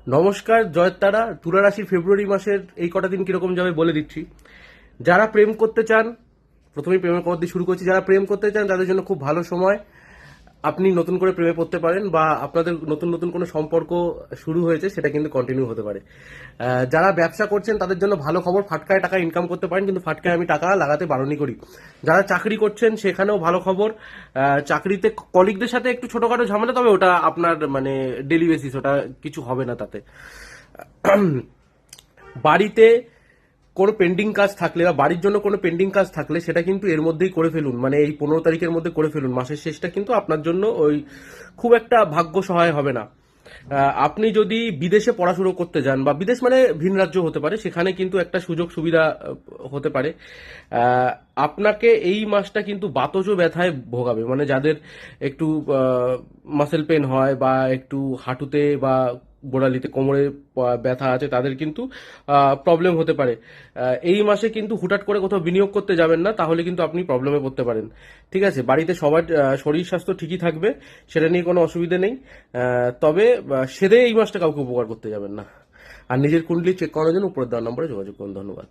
নমস্কার, জয়তারা। তুলা রাশির ফেব্রুয়ারি মাসের এই কটা দিন কিরকম যাবে বলে দিচ্ছি। যারা প্রেম করতে চান, প্রথমেই প্রেমের খবর দিয়ে শুরু করছি। যারা প্রেম করতে চান তাদের জন্য খুব ভালো সময়। আপনি নতুন করে প্রেমে পড়তে পারেন, বা আপনাদের নতুন নতুন কোনো সম্পর্ক শুরু হয়েছে সেটা কিন্তু কন্টিনিউ হতে পারে। যারা ব্যবসা করছেন তাদের জন্য ভালো খবর, ফাটকায় টাকা ইনকাম করতে পারেন, কিন্তু ফাটকায় আমি টাকা লাগাতে বারণই করি। যারা চাকরি করছেন সেখানেও ভালো খবর। চাকরিতে কলিগদের সাথে একটু ছোটখাটো ঝামেলা, তবে ওটা আপনার মানে ডেলি বেসিস, ওটা কিছু হবে না তাতে। বাড়িতে কোনো পেন্ডিং কাজ থাকলে বা বাড়ির জন্য কোনো পেন্ডিং কাজ থাকলে সেটা কিন্তু এর মধ্যেই করে ফেলুন, মানে এই 15 তারিখের মধ্যে করে ফেলুন। মাসের শেষটা কিন্তু আপনার জন্য ওই খুব একটা ভাগ্য সহায় হবে না। আপনি যদি বিদেশে পড়াশুনো করতে যান, বা বিদেশ মানে ভিন রাজ্য হতে পারে, সেখানে কিন্তু একটা সুযোগ সুবিধা হতে পারে। আপনাকে এই মাসটা কিন্তু বাতজ ব্যথায় ভোগাবে, মানে যাদের একটু মাসেল পেন হয়, বা একটু হাঁটুতে বা গোড়ালিতে কোমরে ব্যথা আছে, তাদের কিন্তু প্রবলেম হতে পারে। এই মাসে কিন্তু হুটহাট করে কোথাও বিনিয়োগ করতে যাবেন না, তাহলে কিন্তু আপনি প্রবলেমে পড়তে পারেন। ঠিক আছে, বাড়িতে সবার শরীর স্বাস্থ্য ঠিকই থাকবে, সেটা নিয়ে কোনো অসুবিধা নেই। তবে সেদে এই মাসটা কাউকে উপকার করতে যাবেন না। আর নিজের কুণ্ডলি চেক করার জন্য উপরের দেওয়ার নম্বরে যোগাযোগ করুন। ধন্যবাদ।